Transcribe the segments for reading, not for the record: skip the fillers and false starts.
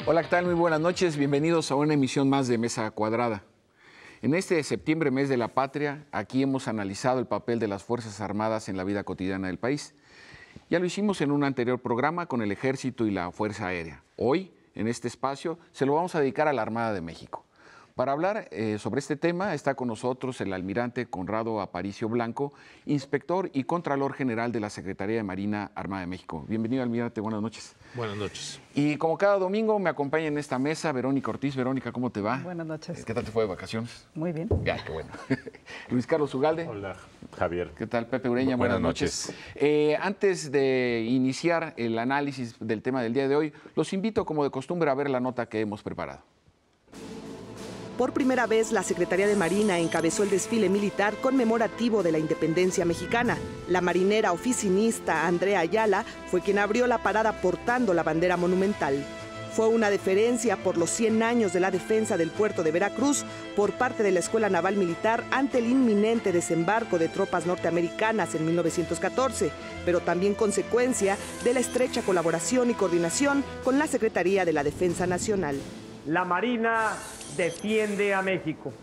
Hola, ¿qué tal? Muy buenas noches. Bienvenidos a una emisión más de Mesa Cuadrada. En este septiembre, mes de la patria, aquí hemos analizado el papel de las Fuerzas Armadas en la vida cotidiana del país. Ya lo hicimos en un anterior programa con el Ejército y la Fuerza Aérea. Hoy, en este espacio, se lo vamos a dedicar a la Armada de México. Para hablar sobre este tema está con nosotros el almirante Conrado Aparicio Blanco, inspector y contralor general de la Secretaría de Marina Armada de México. Bienvenido, almirante, buenas noches. Buenas noches. Y como cada domingo me acompaña en esta mesa Verónica Ortiz. Verónica, ¿cómo te va? Buenas noches. ¿Qué tal te fue de vacaciones? Muy bien. Ya, qué bueno. Luis Carlos Ugalde. Hola, Javier. ¿Qué tal, Pepe Ureña? Buenas noches. Antes de iniciar el análisis del tema del día de hoy, los invito, como de costumbre, a ver la nota que hemos preparado. Por primera vez, la Secretaría de Marina encabezó el desfile militar conmemorativo de la independencia mexicana. La marinera oficinista Andrea Ayala fue quien abrió la parada portando la bandera monumental. Fue una deferencia por los 100 años de la defensa del puerto de Veracruz por parte de la Escuela Naval Militar ante el inminente desembarco de tropas norteamericanas en 1914, pero también consecuencia de la estrecha colaboración y coordinación con la Secretaría de la Defensa Nacional. La Marina defiende a México.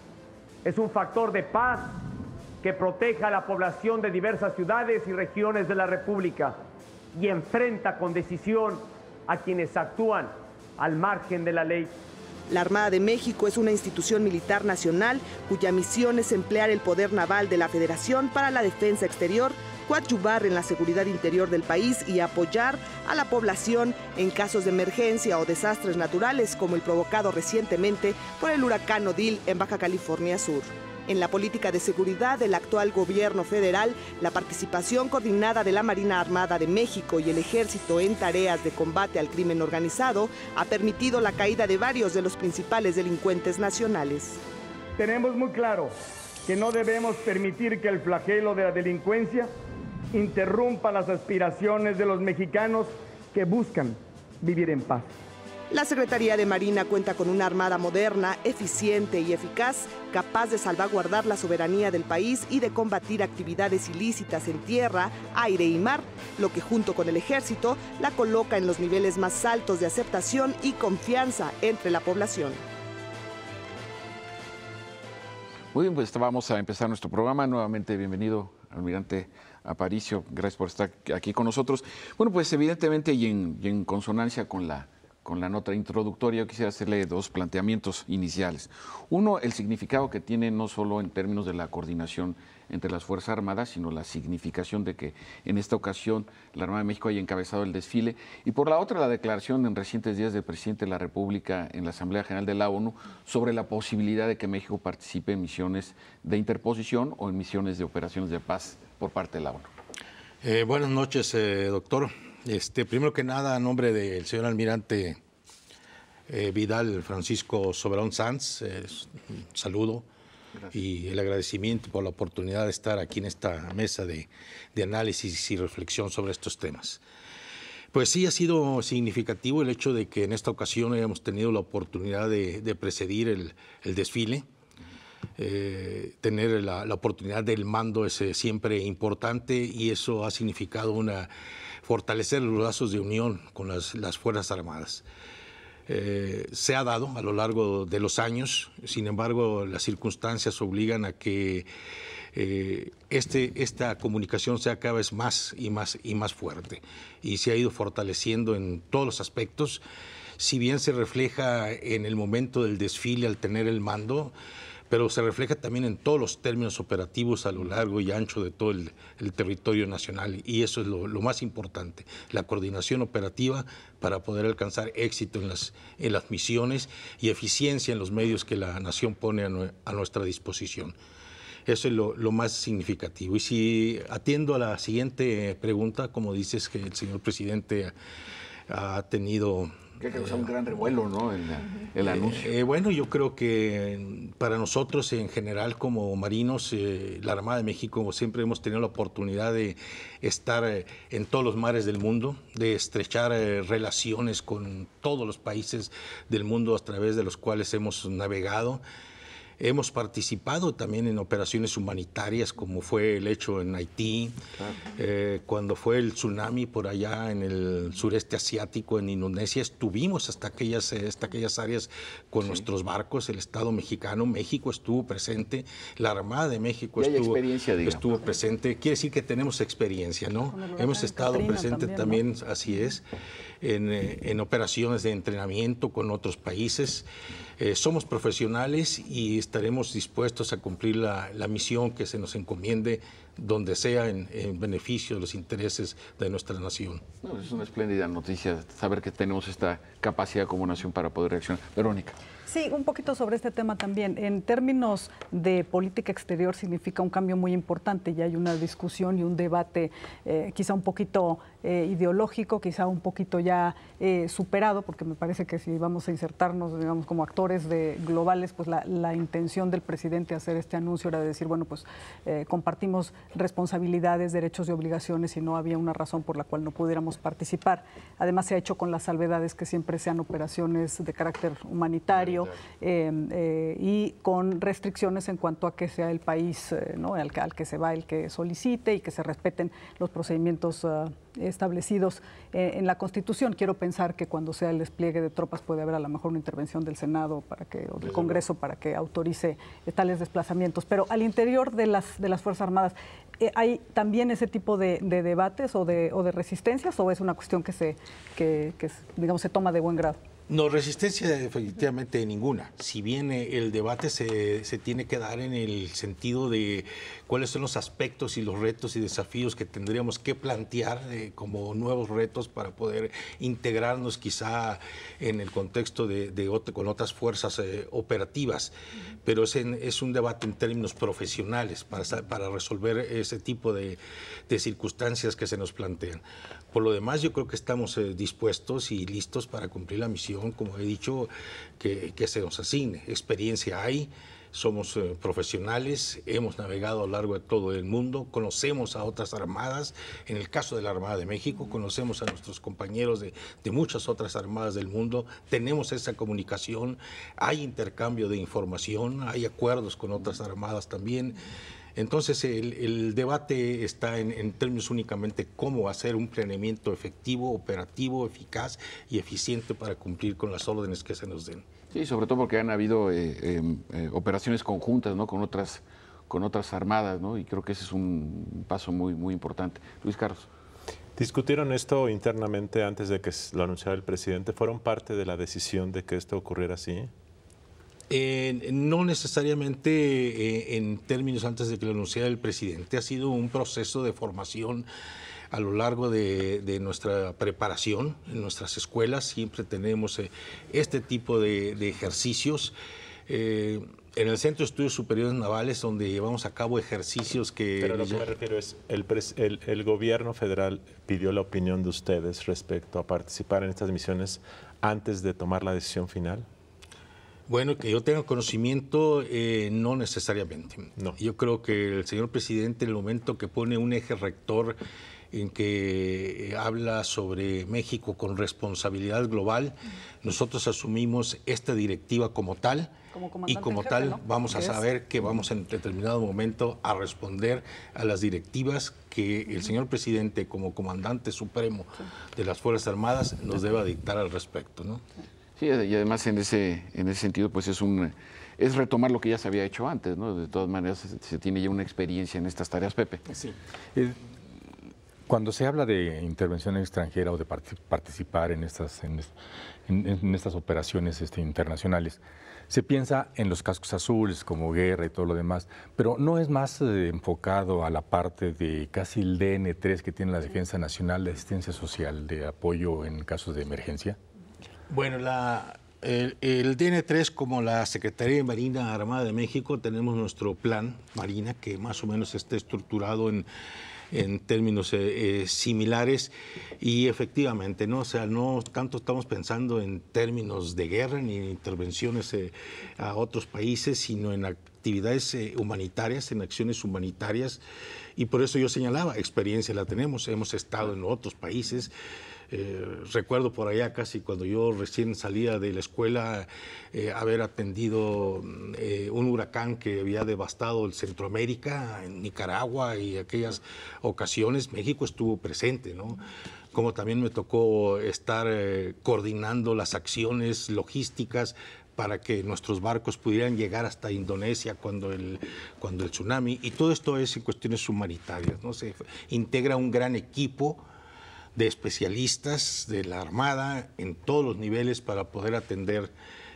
Es un factor de paz que protege a la población de diversas ciudades y regiones de la República y enfrenta con decisión a quienes actúan al margen de la ley. La Armada de México es una institución militar nacional cuya misión es emplear el poder naval de la Federación para la defensa exterior, coadyuvar en la seguridad interior del país y apoyar a la población en casos de emergencia o desastres naturales como el provocado recientemente por el huracán Odile en Baja California Sur. En la política de seguridad del actual gobierno federal, la participación coordinada de la Marina Armada de México y el Ejército en tareas de combate al crimen organizado ha permitido la caída de varios de los principales delincuentes nacionales. Tenemos muy claro que no debemos permitir que el flagelo de la delincuencia interrumpa las aspiraciones de los mexicanos que buscan vivir en paz. La Secretaría de Marina cuenta con una armada moderna, eficiente y eficaz, capaz de salvaguardar la soberanía del país y de combatir actividades ilícitas en tierra, aire y mar, lo que junto con el Ejército la coloca en los niveles más altos de aceptación y confianza entre la población. Muy bien, pues vamos a empezar nuestro programa. Nuevamente, bienvenido, almirante Aparicio. Gracias por estar aquí con nosotros. Bueno, pues evidentemente y en consonancia con la nota introductoria, yo quisiera hacerle dos planteamientos iniciales. Uno, el significado que tiene no solo en términos de la coordinación entre las Fuerzas Armadas, sino la significación de que en esta ocasión la Armada de México haya encabezado el desfile. Y por la otra, la declaración en recientes días del presidente de la República en la Asamblea General de la ONU sobre la posibilidad de que México participe en misiones de interposición o en misiones de operaciones de paz por parte de la ONU. Buenas noches, doctor. Primero que nada, a nombre del señor almirante Vidal Francisco Soberón Sanz, un saludo. Gracias. Y el agradecimiento por la oportunidad de estar aquí en esta mesa de análisis y reflexión sobre estos temas. Pues sí, ha sido significativo el hecho de que en esta ocasión hayamos tenido la oportunidad de presidir el desfile. Tener la oportunidad del mando es siempre importante y eso ha significado fortalecer los lazos de unión con las Fuerzas Armadas. Se ha dado a lo largo de los años, sin embargo las circunstancias obligan a que esta comunicación sea cada vez más y más fuerte y se ha ido fortaleciendo en todos los aspectos, si bien se refleja en el momento del desfile al tener el mando, pero se refleja también en todos los términos operativos a lo largo y ancho de todo el territorio nacional, y eso es lo más importante, la coordinación operativa para poder alcanzar éxito en las misiones y eficiencia en los medios que la nación pone a nuestra disposición. Eso es lo más significativo. Y si atiendo a la siguiente pregunta, como dices que el señor presidente ha tenido... Que causa un gran revuelo, ¿no? El anuncio. Bueno, yo creo que para nosotros en general como marinos, la Armada de México siempre hemos tenido la oportunidad de estar en todos los mares del mundo, de estrechar relaciones con todos los países del mundo a través de los cuales hemos navegado. Hemos participado también en operaciones humanitarias, como fue el hecho en Haití, cuando fue el tsunami por allá en el sureste asiático, en Indonesia, estuvimos hasta aquellas áreas con nuestros barcos. El Estado mexicano, México estuvo presente, la Armada de México estuvo presente. Quiere decir que tenemos experiencia, ¿no? Hemos estado presentes también, ¿no? Así es, en operaciones de entrenamiento con otros países. Somos profesionales y estaremos dispuestos a cumplir la misión que se nos encomiende, donde sea en beneficio de los intereses de nuestra nación. No, es una espléndida noticia saber que tenemos esta capacidad como nación para poder reaccionar. Verónica. Sí, un poquito sobre este tema también. En términos de política exterior significa un cambio muy importante. Ya hay una discusión y un debate quizá un poquito ideológico, quizá un poquito ya superado, porque me parece que si vamos a insertarnos, digamos, como actores globales, pues la intención del presidente hacer este anuncio era de decir, bueno, pues compartimos responsabilidades, derechos y obligaciones y no había una razón por la cual no pudiéramos participar. Además se ha hecho con las salvedades que siempre sean operaciones de carácter humanitario y con restricciones en cuanto a que sea el país ¿no? al que se va el que solicite y que se respeten los procedimientos establecidos en la Constitución. Quiero pensar que cuando sea el despliegue de tropas puede haber a lo mejor una intervención del Senado o del Congreso para que autorice tales desplazamientos. Pero al interior de las Fuerzas Armadas, ¿hay también ese tipo de debates o de resistencias o es una cuestión que digamos, se toma de buen grado? No, resistencia definitivamente ninguna. Si bien el debate se tiene que dar en el sentido de cuáles son los aspectos y los retos y desafíos que tendríamos que plantear como nuevos retos para poder integrarnos quizá en el contexto con otras fuerzas operativas. Pero es un debate en términos profesionales para resolver ese tipo de circunstancias que se nos plantean. Por lo demás, yo creo que estamos dispuestos y listos para cumplir la misión, como he dicho, que se nos asigne. Experiencia hay, somos profesionales, hemos navegado a lo largo de todo el mundo, conocemos a otras armadas, en el caso de la Armada de México, conocemos a nuestros compañeros de muchas otras armadas del mundo, tenemos esa comunicación, hay intercambio de información, hay acuerdos con otras armadas también. Entonces, el debate está en términos únicamente cómo hacer un planeamiento efectivo, operativo, eficaz y eficiente para cumplir con las órdenes que se nos den. Sí, sobre todo porque han habido operaciones conjuntas, ¿no? con otras armadas, ¿no? Y creo que ese es un paso muy, muy importante. Luis Carlos. ¿Discutieron esto internamente antes de que lo anunciara el presidente? ¿Fueron parte de la decisión de que esto ocurriera así? No necesariamente en términos antes de que lo anunciara el presidente. Ha sido un proceso de formación a lo largo de nuestra preparación. En nuestras escuelas siempre tenemos este tipo de ejercicios. En el Centro de Estudios Superiores Navales, donde llevamos a cabo ejercicios que... Pero lo que me refiero es, el gobierno federal pidió la opinión de ustedes respecto a participar en estas misiones antes de tomar la decisión final. Bueno, que yo tenga conocimiento, no necesariamente. No. Yo creo que el señor presidente, en el momento que pone un eje rector en que habla sobre México con responsabilidad global, nosotros asumimos esta directiva como tal y como tal, ¿no? Vamos a saber que vamos en determinado momento a responder a las directivas que el señor presidente, como comandante supremo de las Fuerzas Armadas, nos deba dictar al respecto, ¿no? Sí, y además en ese sentido pues es retomar lo que ya se había hecho antes, ¿no? De todas maneras se tiene ya una experiencia en estas tareas, Pepe. Sí. Cuando se habla de intervención extranjera o de participar en estas operaciones internacionales, se piensa en los cascos azules como guerra y todo lo demás, pero ¿no es más enfocado a la parte de casi el DN3 que tiene la Defensa Nacional de Asistencia Social, de apoyo en casos de emergencia? Bueno, el DN3, como la Secretaría de Marina Armada de México, tenemos nuestro plan Marina, que más o menos está estructurado en términos similares y efectivamente, ¿no? O sea, no tanto estamos pensando en términos de guerra ni en intervenciones a otros países, sino en actividades humanitarias, en acciones humanitarias, y por eso yo señalaba, experiencia la tenemos, hemos estado en otros países. Recuerdo por allá casi cuando yo recién salía de la escuela haber atendido un huracán que había devastado el Centroamérica, en Nicaragua, y aquellas ocasiones México estuvo presente, ¿no? Como también me tocó estar coordinando las acciones logísticas para que nuestros barcos pudieran llegar hasta Indonesia cuando el tsunami, y todo esto es en cuestiones humanitarias, ¿no? Se integra un gran equipo de especialistas de la Armada en todos los niveles para poder atender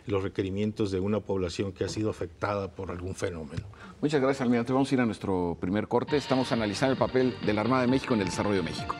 los requerimientos de una población que ha sido afectada por algún fenómeno. Muchas gracias, almirante. Vamos a ir a nuestro primer corte. Estamos analizando el papel de la Armada de México en el desarrollo de México.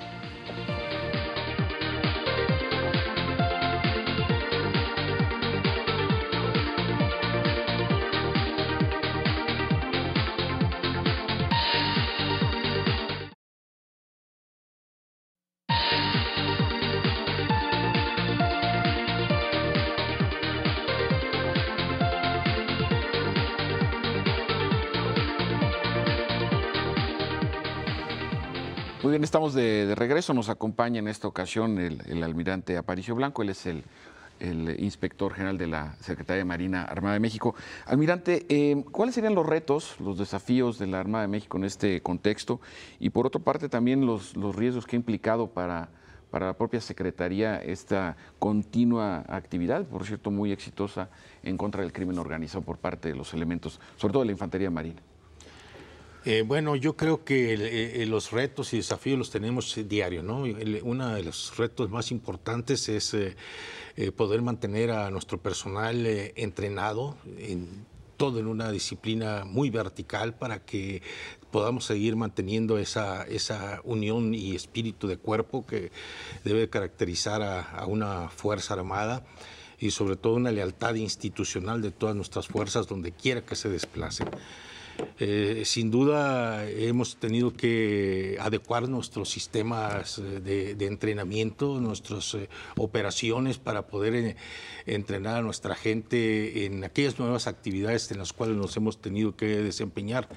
Muy bien, estamos de regreso. Nos acompaña en esta ocasión el almirante Aparicio Blanco. Él es el inspector general de la Secretaría de Marina Armada de México. Almirante, ¿cuáles serían los retos, los desafíos de la Armada de México en este contexto? Y por otra parte, también los riesgos que ha implicado para la propia Secretaría esta continua actividad, por cierto, muy exitosa en contra del crimen organizado por parte de los elementos, sobre todo de la Infantería Marina. Bueno, yo creo que los retos y desafíos los tenemos diario, ¿no? Uno de los retos más importantes es poder mantener a nuestro personal entrenado en una disciplina muy vertical para que podamos seguir manteniendo esa unión y espíritu de cuerpo que debe caracterizar a una fuerza armada, y sobre todo una lealtad institucional de todas nuestras fuerzas donde quiera que se desplacen. Sin duda hemos tenido que adecuar nuestros sistemas de entrenamiento, nuestras operaciones para poder entrenar a nuestra gente en aquellas nuevas actividades en las cuales nos hemos tenido que desempeñar.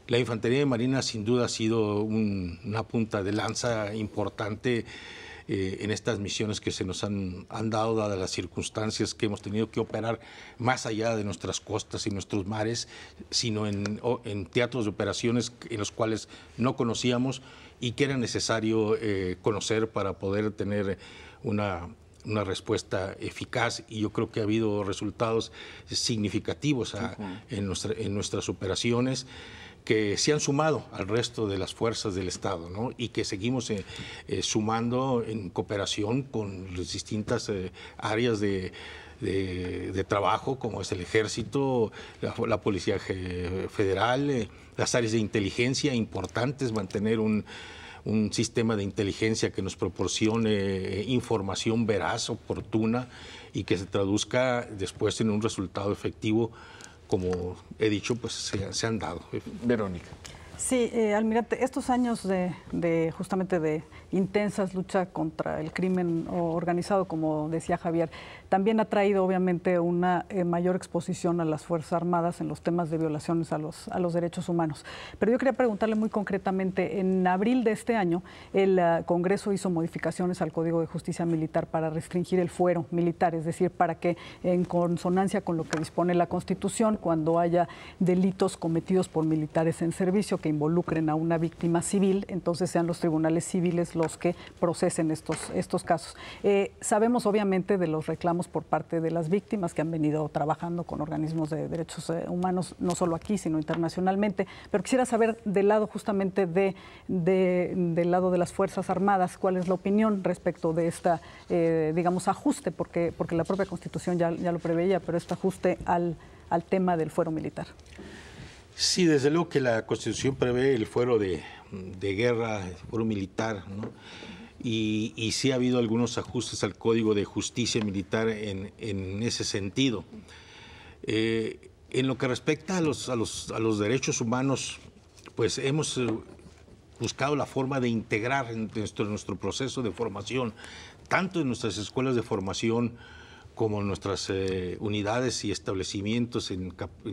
La Infantería de Marina sin duda ha sido una punta de lanza importante en estas misiones que se nos han dado, dadas las circunstancias que hemos tenido que operar más allá de nuestras costas y nuestros mares, sino en teatros de operaciones en los cuales no conocíamos y que era necesario conocer para poder tener una respuesta eficaz, y yo creo que ha habido resultados significativos en nuestras operaciones, que se han sumado al resto de las fuerzas del Estado, ¿no? Y que seguimos sumando en cooperación con las distintas áreas de trabajo, como es el Ejército, la Policía Federal, las áreas de inteligencia. Importantes mantener un sistema de inteligencia que nos proporcione información veraz, oportuna, y que se traduzca después en un resultado efectivo. Como he dicho, pues se han dado. Verónica. Sí, almirante, estos años justamente de intensas lucha contra el crimen organizado, como decía Javier, también ha traído obviamente una mayor exposición a las Fuerzas Armadas en los temas de violaciones a los derechos humanos. Pero yo quería preguntarle muy concretamente, en abril de este año el Congreso hizo modificaciones al Código de Justicia Militar para restringir el fuero militar, es decir, para que en consonancia con lo que dispone la Constitución, cuando haya delitos cometidos por militares en servicio que involucren a una víctima civil, entonces sean los tribunales civiles los que procesen estos casos. Sabemos obviamente de los reclamos por parte de las víctimas que han venido trabajando con organismos de derechos humanos, no solo aquí, sino internacionalmente, pero quisiera saber del lado justamente del lado de las Fuerzas Armadas, cuál es la opinión respecto de esta, digamos, ajuste, porque la propia Constitución ya lo preveía, pero este ajuste al tema del fuero militar. Sí, desde luego que la Constitución prevé el fuero de guerra, el fuero militar, ¿no? Y sí ha habido algunos ajustes al Código de Justicia Militar en ese sentido. En lo que respecta a los derechos humanos, pues hemos buscado la forma de integrar en nuestro proceso de formación, tanto en nuestras escuelas de formación como nuestras unidades y establecimientos en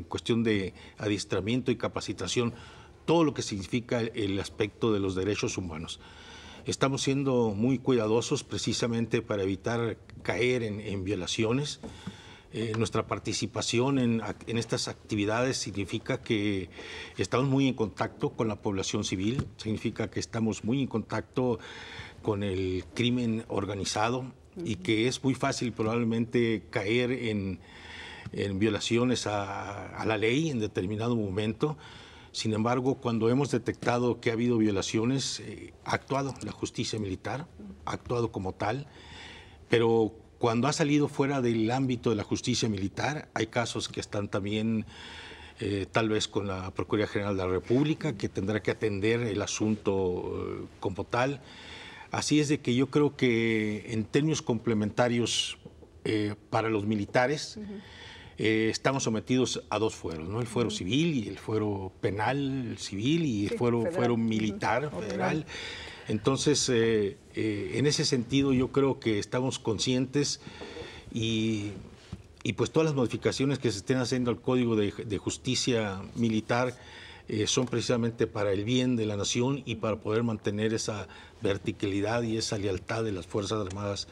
cuestión de adiestramiento y capacitación, todo lo que significa el aspecto de los derechos humanos. Estamos siendo muy cuidadosos precisamente para evitar caer en violaciones. Nuestra participación en estas actividades significa que estamos muy en contacto con la población civil, significa que estamos muy en contacto con el crimen organizado y que es muy fácil probablemente caer en violaciones a la ley en determinado momento. Sin embargo, cuando hemos detectado que ha habido violaciones, ha actuado la justicia militar, ha actuado como tal, pero cuando ha salido fuera del ámbito de la justicia militar, hay casos que están también tal vez con la Procuraduría General de la República, que tendrá que atender el asunto como tal. Así es de que yo creo que en términos complementarios para los militares, estamos sometidos a dos fueros, ¿no? El fuero civil y el fuero penal civil y el fuero militar federal. Entonces, en ese sentido yo creo que estamos conscientes y pues todas las modificaciones que se estén haciendo al Código de Justicia Militar son precisamente para el bien de la nación y para poder mantener esa verticalidad y esa lealtad de las Fuerzas Armadas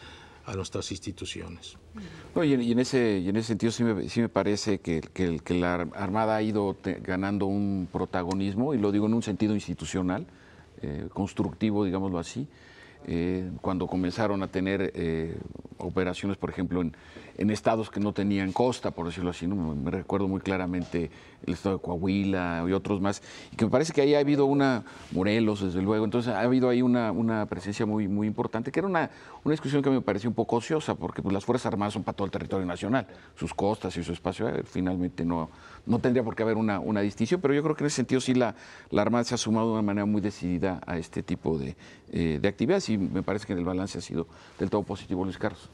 a nuestras instituciones. No, y en ese sentido sí me parece que la Armada ha ido ganando un protagonismo, y lo digo en un sentido institucional, constructivo, digámoslo así, cuando comenzaron a tener operaciones, por ejemplo, en estados que no tenían costa, por decirlo así, ¿no? Me recuerdo muy claramente el estado de Coahuila y otros más, y que me parece que ahí ha habido Morelos, desde luego, entonces ha habido ahí una presencia muy, muy importante, que era una discusión que me parecía un poco ociosa, porque pues, las Fuerzas Armadas son para todo el territorio nacional, sus costas y su espacio finalmente no tendría por qué haber una distinción, pero yo creo que en ese sentido sí la Armada se ha sumado de una manera muy decidida a este tipo de actividades, y me parece que el balance ha sido del todo positivo, Luis Carlos.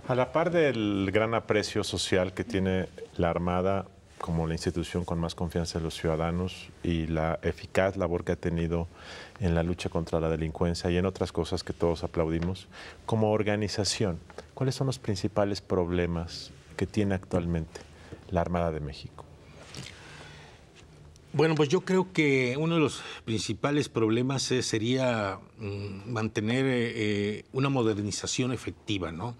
A la par del gran aprecio social que tiene la Armada como la institución con más confianza de los ciudadanos y la eficaz labor que ha tenido en la lucha contra la delincuencia y en otras cosas que todos aplaudimos, como organización, ¿cuáles son los principales problemas que tiene actualmente la Armada de México? Bueno, pues yo creo que uno de los principales problemas sería mantener una modernización efectiva, ¿no?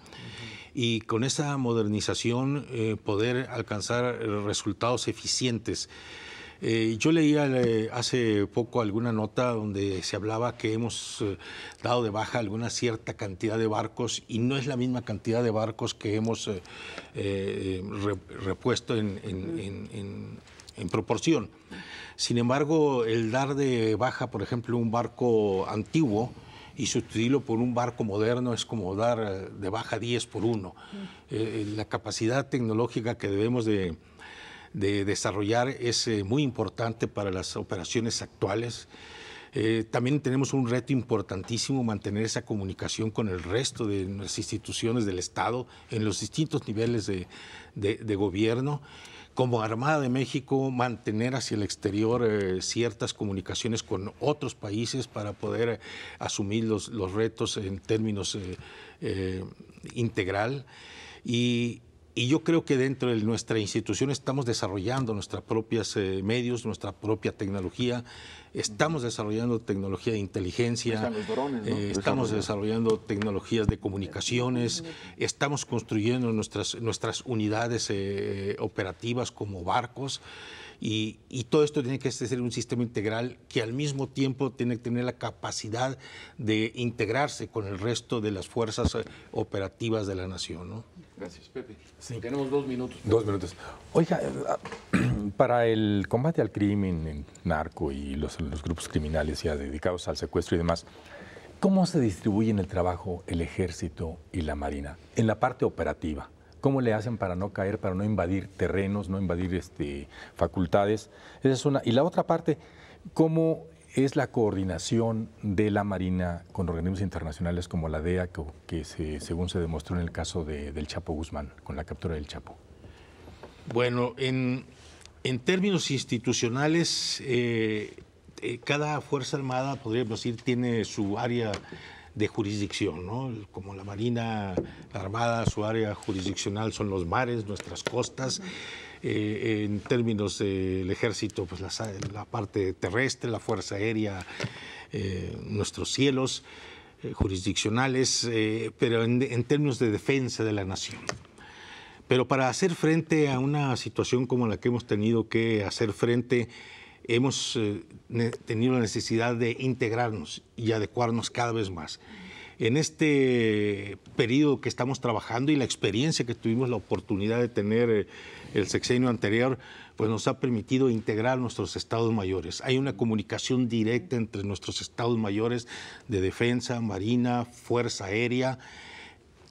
Y con esa modernización poder alcanzar resultados eficientes. Yo leía hace poco alguna nota donde se hablaba que hemos dado de baja alguna cierta cantidad de barcos y no es la misma cantidad de barcos que hemos repuesto en proporción. Sin embargo, el dar de baja, por ejemplo, un barco antiguo y sustituirlo por un barco moderno es como dar de baja 10 por 1. La capacidad tecnológica que debemos de desarrollar es muy importante para las operaciones actuales. También tenemos un reto importantísimo, mantener esa comunicación con el resto de las instituciones del Estado en los distintos niveles de gobierno. Como Armada de México, mantener hacia el exterior ciertas comunicaciones con otros países para poder asumir los retos en términos integral. Y yo creo que dentro de nuestra institución estamos desarrollando nuestros propios medios, nuestra propia tecnología. Estamos desarrollando tecnología de inteligencia, están los drones, ¿no? Estamos desarrollando tecnologías de comunicaciones, estamos construyendo nuestras unidades operativas como barcos. Y todo esto tiene que ser un sistema integral que al mismo tiempo tiene que tener la capacidad de integrarse con el resto de las fuerzas operativas de la nación, ¿no? Gracias, Pepe. Sí. Tenemos 2 minutos. 2 minutos. Oiga, para el combate al crimen, el narco y los grupos criminales ya dedicados al secuestro y demás, ¿cómo se distribuyen el trabajo el Ejército y la Marina en la parte operativa? ¿Cómo le hacen para no caer, para no invadir terrenos, no invadir facultades? Esa es una. Y la otra parte, ¿cómo es la coordinación de la Marina con organismos internacionales como la DEA, según se demostró en el caso del Chapo Guzmán, con la captura del Chapo? Bueno, en términos institucionales, cada Fuerza Armada, podríamos decir, tiene su área de jurisdicción, ¿no? Como la Marina, la Armada, su área jurisdiccional son los mares, nuestras costas. En términos del Ejército, pues la parte terrestre, la Fuerza Aérea, nuestros cielos. jurisdiccionales, pero en términos de defensa de la nación. Pero para hacer frente a una situación como la que hemos tenido que hacer frente, hemos tenido la necesidad de integrarnos y adecuarnos cada vez más. En este periodo que estamos trabajando y la experiencia que tuvimos la oportunidad de tener el sexenio anterior, pues nos ha permitido integrar nuestros estados mayores. Hay una comunicación directa entre nuestros estados mayores de Defensa, Marina, Fuerza Aérea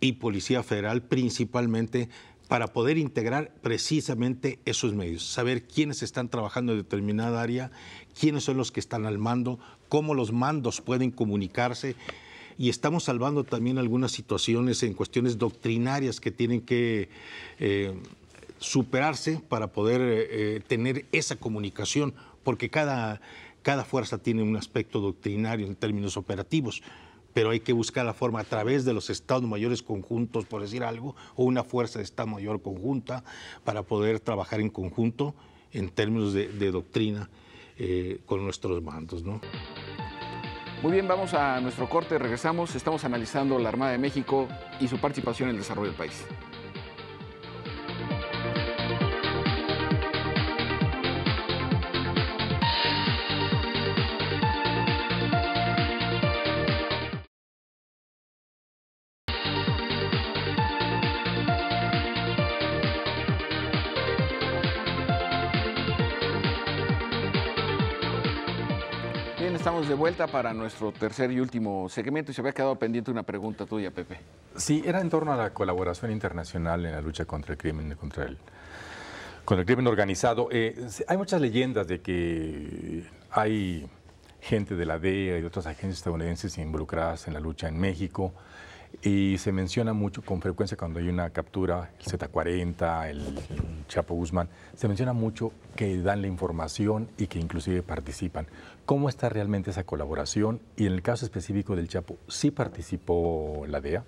y Policía Federal principalmente, para poder integrar precisamente esos medios, saber quiénes están trabajando en determinada área, quiénes son los que están al mando, cómo los mandos pueden comunicarse, y estamos salvando también algunas situaciones en cuestiones doctrinarias que tienen que superarse para poder tener esa comunicación, porque cada fuerza tiene un aspecto doctrinario en términos operativos, pero hay que buscar la forma a través de los estados mayores conjuntos, por decir algo, o una fuerza de estado mayor conjunta, para poder trabajar en conjunto en términos de doctrina con nuestros mandos, ¿no? Muy bien, vamos a nuestro corte, regresamos. Estamos analizando la Armada de México y su participación en el desarrollo del país. Bien, estamos de vuelta para nuestro tercer y último segmento y se había quedado pendiente una pregunta tuya, Pepe. Sí, era en torno a la colaboración internacional en la lucha contra el crimen, contra el crimen organizado. Hay muchas leyendas de que hay gente de la DEA y de otras agencias estadounidenses involucradas en la lucha en México, y se menciona mucho con frecuencia cuando hay una captura, el Z40, el Chapo Guzmán, se menciona mucho que dan la información y que inclusive participan. ¿Cómo está realmente esa colaboración? Y en el caso específico del Chapo, ¿sí participó la DEA?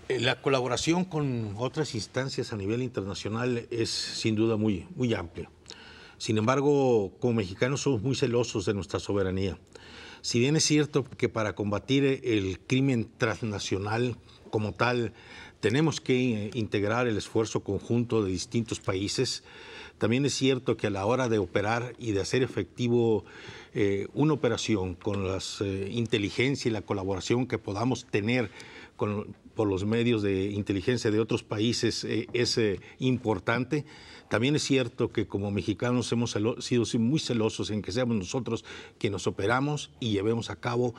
La colaboración con otras instancias a nivel internacional es sin duda muy, muy amplia. Sin embargo, como mexicanos somos muy celosos de nuestra soberanía. Si bien es cierto que para combatir el crimen transnacional como tal tenemos que integrar el esfuerzo conjunto de distintos países, también es cierto que a la hora de operar y de hacer efectivo una operación con las inteligencia y la colaboración que podamos tener por los medios de inteligencia de otros países es importante. También es cierto que como mexicanos hemos sido muy celosos en que seamos nosotros quienes operamos y llevemos a cabo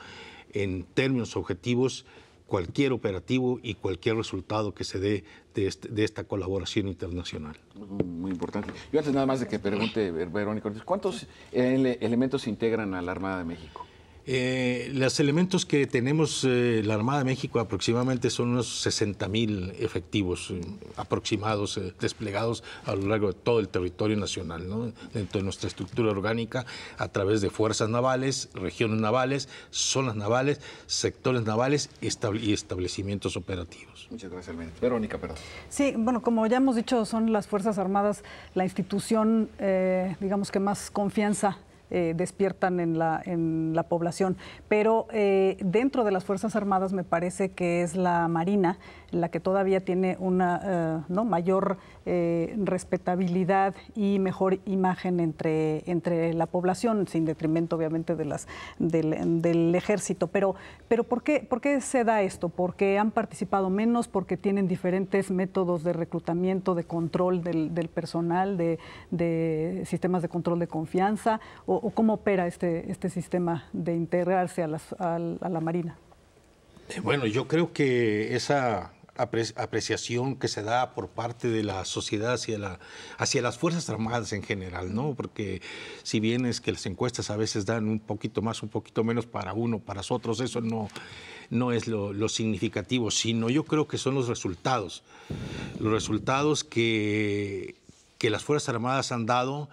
en términos objetivos cualquier operativo y cualquier resultado que se dé de esta colaboración internacional. Muy importante. Yo antes nada más de que pregunte, Verónica, ¿cuántos elementos integran a la Armada de México? Los elementos que tenemos la Armada de México aproximadamente son unos 60,000 efectivos aproximados desplegados a lo largo de todo el territorio nacional, ¿no? Dentro de nuestra estructura orgánica a través de fuerzas navales, regiones navales, zonas navales, sectores navales y establecimientos operativos. Muchas gracias, Almirante. Verónica, perdón. Sí, bueno, como ya hemos dicho, son las Fuerzas Armadas la institución, digamos que más confianza despiertan en la población, pero dentro de las Fuerzas Armadas me parece que es la Marina la que todavía tiene una mayor respetabilidad y mejor imagen entre la población, sin detrimento obviamente del ejército. Pero ¿por qué se da esto? ¿Porque han participado menos? ¿Porque tienen diferentes métodos de reclutamiento, de control del personal, de sistemas de control de confianza? ¿O cómo opera este sistema de integrarse a la Marina? Bueno, yo creo que esa apreciación que se da por parte de la sociedad hacia las Fuerzas Armadas en general, ¿no? Porque si bien es que las encuestas a veces dan un poquito más, un poquito menos para uno, para otros, eso no es lo significativo, sino yo creo que son los resultados que las Fuerzas Armadas han dado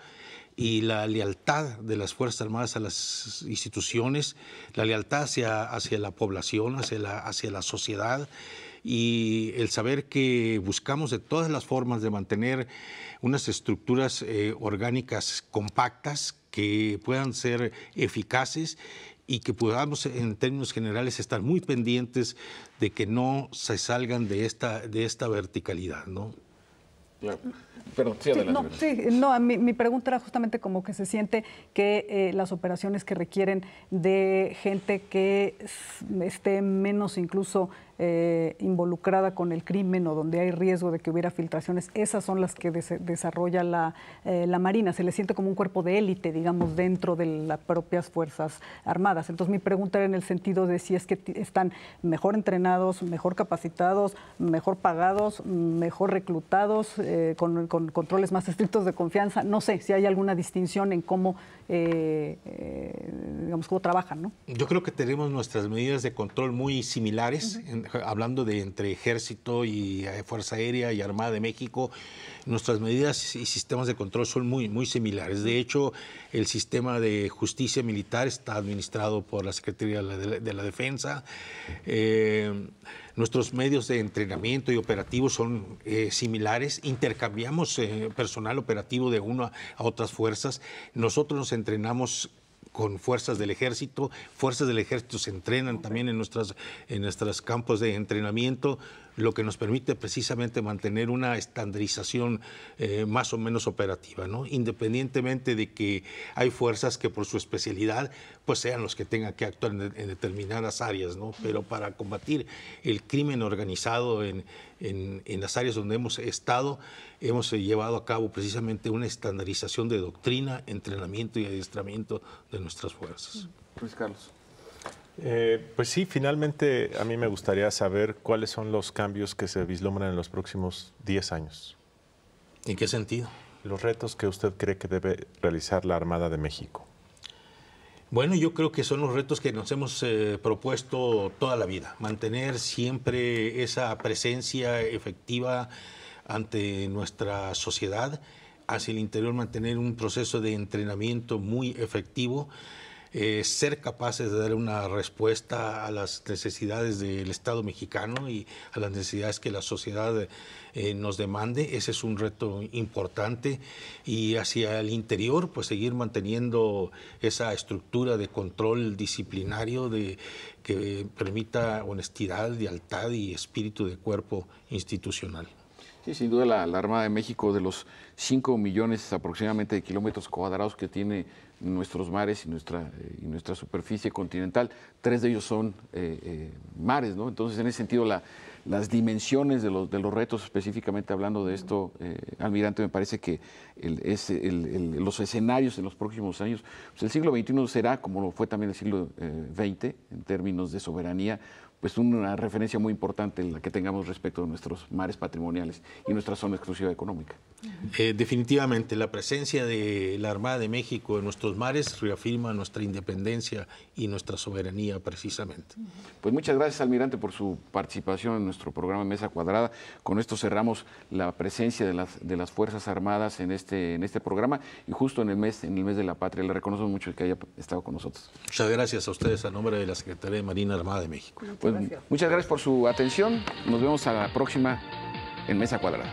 y la lealtad de las Fuerzas Armadas a las instituciones, la lealtad hacia la población, hacia la sociedad, y el saber que buscamos de todas las formas de mantener unas estructuras orgánicas compactas que puedan ser eficaces y que podamos en términos generales estar muy pendientes de que no se salgan de esta verticalidad, ¿no? Claro. Perdón, sí, adelante. Mi pregunta era justamente como que se siente que las operaciones que requieren de gente que esté menos incluso involucrada con el crimen o donde hay riesgo de que hubiera filtraciones, esas son las que desarrolla la Marina. Se le siente como un cuerpo de élite, digamos, dentro de las propias Fuerzas Armadas. Entonces mi pregunta era en el sentido de si es que están mejor entrenados, mejor capacitados, mejor pagados, mejor reclutados, con controles más estrictos de confianza. No sé si hay alguna distinción en cómo, digamos, cómo trabajan, ¿no? Yo creo que tenemos nuestras medidas de control muy similares, hablando de entre Ejército y Fuerza Aérea y Armada de México. Nuestras medidas y sistemas de control son muy similares. De hecho, el sistema de justicia militar está administrado por la Secretaría de la Defensa. Nuestros medios de entrenamiento y operativos son similares. Intercambiamos personal operativo de una a otras fuerzas. Nosotros nos entrenamos con fuerzas del ejército se entrenan también en nuestros campos de entrenamiento, lo que nos permite precisamente mantener una estandarización más o menos operativa, ¿no? Independientemente de que hay fuerzas que por su especialidad pues sean los que tengan que actuar en determinadas áreas, ¿no? Pero para combatir el crimen organizado en las áreas donde hemos estado, hemos llevado a cabo precisamente una estandarización de doctrina, entrenamiento y adiestramiento de nuestras fuerzas. Luis Carlos. Pues sí, finalmente a mí me gustaría saber cuáles son los cambios que se vislumbran en los próximos 10 años. ¿En qué sentido? Los retos que usted cree que debe realizar la Armada de México. Bueno, yo creo que son los retos que nos hemos propuesto toda la vida. Mantener siempre esa presencia efectiva ante nuestra sociedad, hacia el interior mantener un proceso de entrenamiento muy efectivo, ser capaces de dar una respuesta a las necesidades del Estado mexicano y a las necesidades que la sociedad nos demande. Ese es un reto importante. Y hacia el interior, pues seguir manteniendo esa estructura de control disciplinario que permita honestidad, lealtad y espíritu de cuerpo institucional. Sí, sin duda la Armada de México, de los 5 millones aproximadamente de kilómetros cuadrados que tiene nuestros mares y nuestra superficie continental, 3 de ellos son mares, ¿no? Entonces, en ese sentido, las dimensiones de los retos, específicamente hablando de esto, almirante, me parece que los escenarios en los próximos años, pues el siglo XXI será, como lo fue también el siglo XX, en términos de soberanía, pues una referencia muy importante en la que tengamos respecto de nuestros mares patrimoniales y nuestra zona exclusiva económica. Definitivamente, la presencia de la Armada de México en nuestros mares reafirma nuestra independencia y nuestra soberanía precisamente. Pues muchas gracias, almirante, por su participación en nuestro programa Mesa Cuadrada. Con esto cerramos la presencia de las Fuerzas Armadas en este programa y justo en el mes de la Patria. Le reconozco mucho que haya estado con nosotros. Muchas gracias a ustedes a nombre de la Secretaría de Marina Armada de México. Pues, muchas gracias por su atención. Nos vemos a la próxima en Mesa Cuadrada.